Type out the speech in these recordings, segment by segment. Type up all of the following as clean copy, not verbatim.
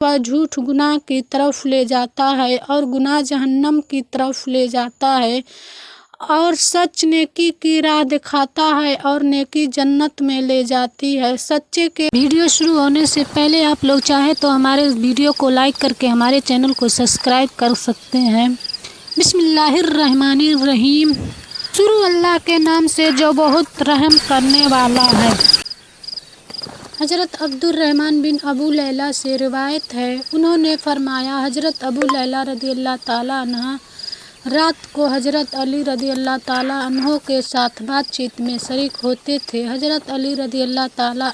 वह झूठ गुनाह की तरफ ले जाता है और गुनाह जहन्नम की तरफ ले जाता है, और सच नेकी की राह दिखाता है और नेकी जन्नत में ले जाती है। सच्चे के वीडियो शुरू होने से पहले आप लोग चाहे तो हमारे वीडियो को लाइक करके हमारे चैनल को सब्सक्राइब कर सकते हैं। बिस्मिल्लाहिर्रहमानिर्रहीम। शुरू अल्लाह के नाम से जो बहुत रहम करने वाला है। हज़रत अब्दुर्रहमान बिन अबू लैला से रिवायत है, उन्होंने फरमाया, हज़रत अबू लैला रज़ियल्लाहु ताला अन्हा रात को हज़रत अली रज़ियल्लाहु ताला अन्हो के साथ बातचीत में शरीक होते थे। हज़रत अली रज़ियल्लाहु ताला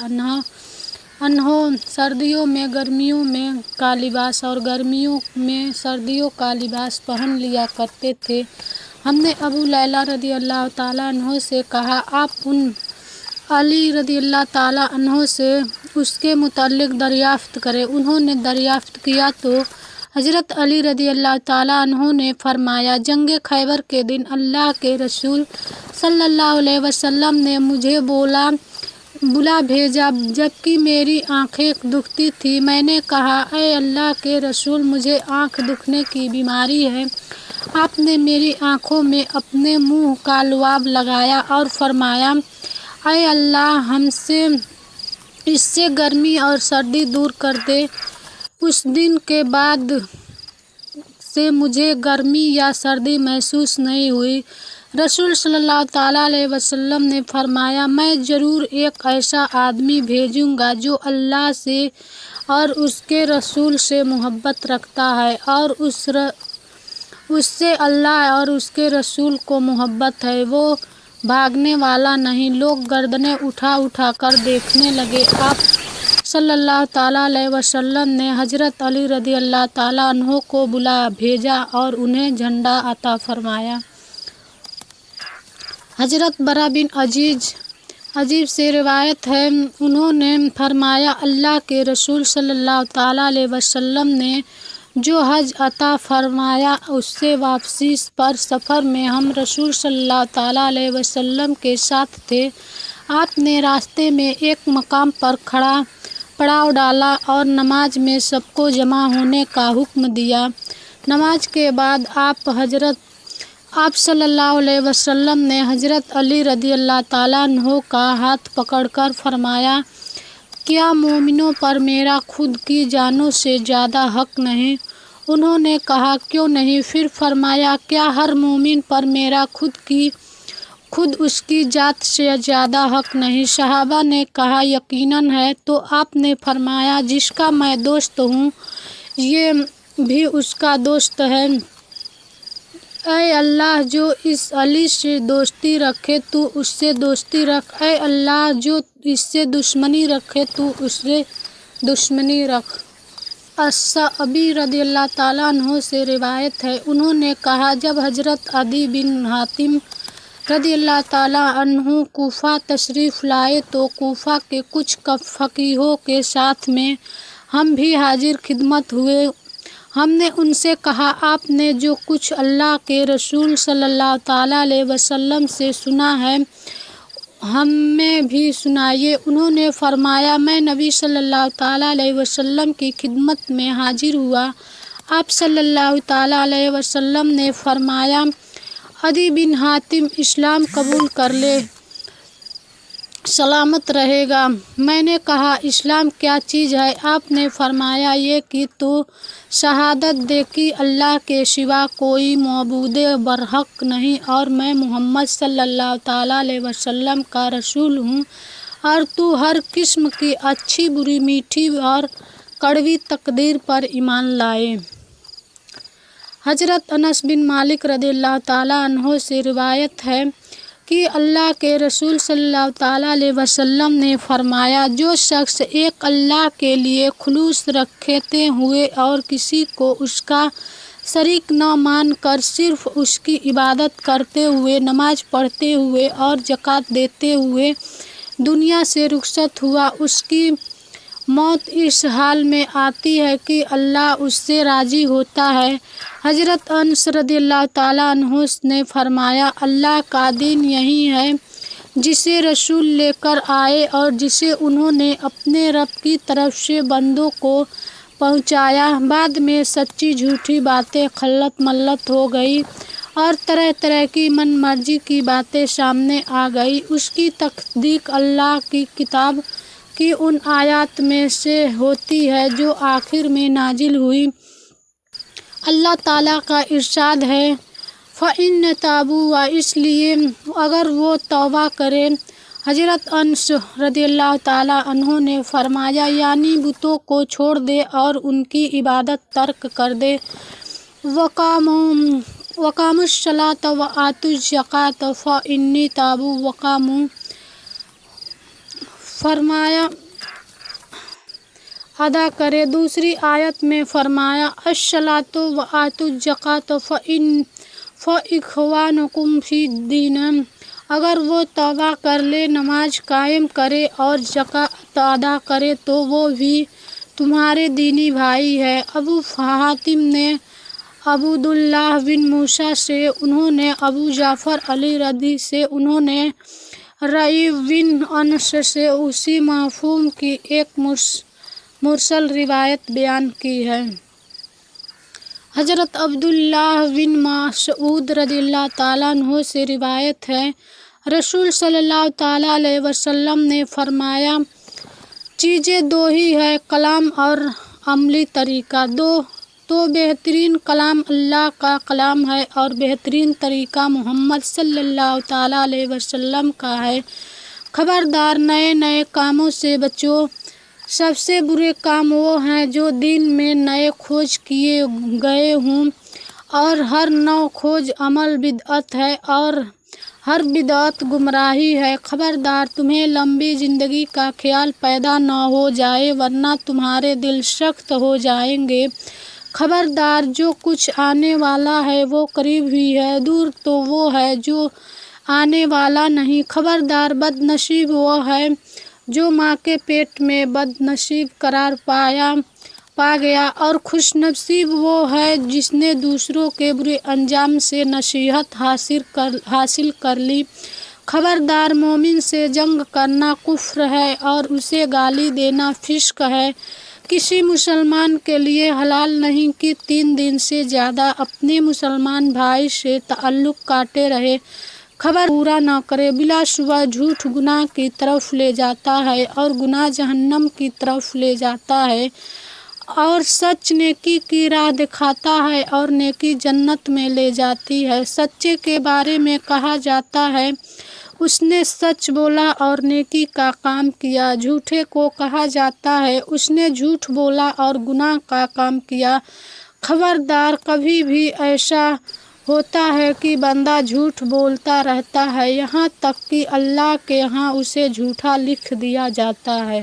अन्हो सर्दियों में गर्मियों में का लिबास और गर्मियों में सर्दियों का लिबास पहन लिया करते थे। हमने अबू लैला रज़ियल्लाहु ताला अन्हो से कहा, आप उन अली रज़ियल्लाहु ताला अन्हो से उसके मुताल्लिक़ दरियाफ़्त करें। उन्होंने दरियाफ़्त किया तो हज़रत अली रज़ियल्लाहु ताला अन्हो ने फरमाया, जंग खैबर के दिन अल्लाह के रसूल सल्लल्लाहु अलैहि वसल्लम ने मुझे बुला भेजा जबकि मेरी आँखें दुखती थी। मैंने कहा, ऐ अल्लाह के रसूल, मुझे आँख दुखने की बीमारी है। आपने मेरी आँखों में अपने मुँह का लुआब लगाया और फरमाया, ऐ अल्लाह, हमसे इससे गर्मी और सर्दी दूर कर दे। उस दिन के बाद से मुझे गर्मी या सर्दी महसूस नहीं हुई। रसूल सल्लल्लाहु ताला अलैहि वसल्लम ने फरमाया, मैं ज़रूर एक ऐसा आदमी भेजूँगा जो अल्लाह से और उसके रसूल से मोहब्बत रखता है और उससे अल्लाह और उसके रसूल को मोहब्बत है। वो भागने वाला नहीं। लोग गर्दनें उठा उठा कर देखने लगे। आप सल्लल्लाहु ताला अलैहि वसल्लम ने हज़रत अली रज़ियल्लाहु ताला अन्हो को बुला भेजा और उन्हें झंडा अता फरमाया। हज़रत बरा बिन अजीब से रिवायत है, उन्होंने फरमाया, अल्लाह के रसूल सल्लल्लाहु ताला अलैहि वसल्लम ने जो हज अता फरमाया उससे वापसी पर सफ़र में हम रसूल सल्लल्लाहु ताला अलैहि वसल्लम के साथ थे। आपने रास्ते में एक मकाम पर पड़ाव डाला और नमाज में सबको जमा होने का हुक्म दिया। नमाज के बाद आप सल्लल्लाहु अलैहि वसल्लम ने हज़रत अली रज़ियल्लाहु ताला अन्हो का हाथ पकड़कर फरमाया, क्या मोमिनों पर मेरा खुद की जानों से ज़्यादा हक नहीं? उन्होंने कहा, क्यों नहीं? फिर फरमाया, क्या हर मोमिन पर मेरा खुद उसकी जात से ज़्यादा हक नहीं? सहाबा ने कहा, यकीनन है। तो आपने फरमाया, जिसका मैं दोस्त हूँ ये भी उसका दोस्त है। ऐ अल्लाह, जो इस अली से दोस्ती रखे तू उससे दोस्ती रख। ऐ अल्लाह, जो इससे दुश्मनी रखे तू उससे दुश्मनी रख। अभी रज़ियल्लाहु ताला अन्हो से रिवायत है, उन्होंने कहा, जब हज़रत अदी बिन हातिम रज़ियल्लाहु ताला अन्हु कूफा तशरीफ़ लाए तो कूफा के कुछ फ़क़ीहों के साथ में हम भी हाजिर खिदमत हुए। हमने उनसे कहा, आपने जो कुछ अल्लाह के रसूल सल्लल्लाहु ताला अलैहि वसल्लम से सुना है हमें भी सुनाइए। उन्होंने फरमाया, मैं नबी सल्लल्लाहु ताला अलैहि वसल्लम की खिदमत में हाजिर हुआ। आप सल्लल्लाहु ताला अलैहि वसल्लम ने फरमाया, अदी बिन हातिम इस्लाम कबूल कर ले, सलामत रहेगा। मैंने कहा, इस्लाम क्या चीज़ है? आपने फरमाया, ये कि तो शहादत दे कि अल्लाह के सिवा कोई मौबूद बरहक नहीं और मैं मोहम्मद सल्लल्लाहु ताला अलैहि वसल्लम का रसूल हूँ, और तू हर किस्म की अच्छी बुरी मीठी और कड़वी तकदीर पर ईमान लाए। हज़रत अनस बिन मालिक रज़ियल्लाहु ताला अन्हो से रिवायत है कि अल्लाह के रसूल सल्लल्लाहु ताला अलैहि वसल्लम ने फरमाया, जो शख्स एक अल्लाह के लिए खुलूस रखते हुए और किसी को उसका शरीक न मान कर सिर्फ उसकी इबादत करते हुए, नमाज पढ़ते हुए और ज़कात देते हुए दुनिया से रुखसत हुआ, उसकी मौत इस हाल में आती है कि अल्लाह उससे राज़ी होता है। हज़रत अनस रज़ियल्लाहु ताला अन्हु ने फरमाया, अल्लाह का दीन यही है जिसे रसूल लेकर आए और जिसे उन्होंने अपने रब की तरफ से बंदों को پہنچایا۔ بعد میں سچی جھوٹی باتیں خلط ملط ہو گئی اور طرح طرح کی من مرضی کی باتیں سامنے آ گئی۔ اس کی تصدیق اللہ کی کتاب کی ان آیات میں سے ہوتی ہے جو آخر میں نازل ہوئی۔ اللہ تعالیٰ کا ارشاد ہے فَإِن تَابُوا، اس لیے اگر وہ توبہ کریں۔ حضرت انس رضی اللہ تعالیٰ عنہ نے فرمایا یعنی بتوں کو چھوڑ دے اور ان کی عبادت ترک کر دے۔ وَقَامُوا الصَّلَاةَ وَآتُوا الزَّکَاةَ فَإِنَّ تَابُوا وَقَامُوا، فرمایا ادا کرے۔ دوسری آیت میں فرمایا الصَّلَاةُ وَآتُوا الزَّکَاةَ فَإِخْوَانُکُم فِی الدِّینِ، اگر وہ توبہ کر لے، نماز قائم کرے اور زکوٰۃ ادا کرے تو وہ بھی تمہارے دینی بھائی ہے۔ ابو حاتم نے عبداللہ بن موسیٰ سے، انہوں نے ابو جعفر الرازی سے، انہوں نے ربیع بن انس سے اسی مفہوم کی ایک مرسل روایت بیان کی ہے۔ حضرت عبداللہ بن مسعود رضی اللہ تعالیٰ عنہ سے روایت ہے رسول صلی اللہ تعالیٰ علیہ وسلم نے فرمایا چیزیں دو ہی ہیں، کلام اور عملی طریقہ۔ تو بہترین کلام اللہ کا کلام ہے اور بہترین طریقہ محمد صلی اللہ تعالیٰ علیہ وسلم کا ہے۔ خبردار، نئے نئے کاموں سے بچو۔ سب سے برے کام وہ ہیں جو دین میں نئے کھوج کیے گئے ہوں، اور ہر نو کھوج عمل بدعت ہے اور ہر بدعت گمراہی ہے۔ خبردار، تمہیں لمبی زندگی کا خیال پیدا نہ ہو جائے ورنہ تمہارے دل سخت ہو جائیں گے۔ خبردار، جو کچھ آنے والا ہے وہ قریب ہی ہے، دور تو وہ ہے جو آنے والا نہیں۔ خبردار، بد نصیب وہ ہے جو ماں کے پیٹ میں بد نصیب قرار پا گیا، اور خوش نصیب وہ ہے جس نے دوسروں کے برے انجام سے نصیحت حاصل کر لی۔ خبردار، مومن سے جنگ کرنا کفر ہے اور اسے گالی دینا فسق ہے۔ کسی مسلمان کے لیے حلال نہیں کہ 3 دن سے زیادہ اپنے مسلمان بھائی سے تعلق کاٹے رہے۔ خبر پورا نہ کرے، بلا شبہ جھوٹ گناہ کی طرف لے جاتا ہے اور گناہ جہنم کی طرف لے جاتا ہے، اور سچ نیکی کی راہ دکھاتا ہے اور نیکی جنت میں لے جاتی ہے۔ سچے کے بارے میں کہا جاتا ہے اس نے سچ بولا اور نیکی کا کام کیا۔ جھوٹے کو کہا جاتا ہے اس نے جھوٹ بولا اور گناہ کا کام کیا۔ خبردار، کبھی بھی ایسا ہوتا ہے کہ بندہ جھوٹ بولتا رہتا ہے یہاں تک کہ اللہ کے ہاں اسے جھوٹا لکھ دیا جاتا ہے۔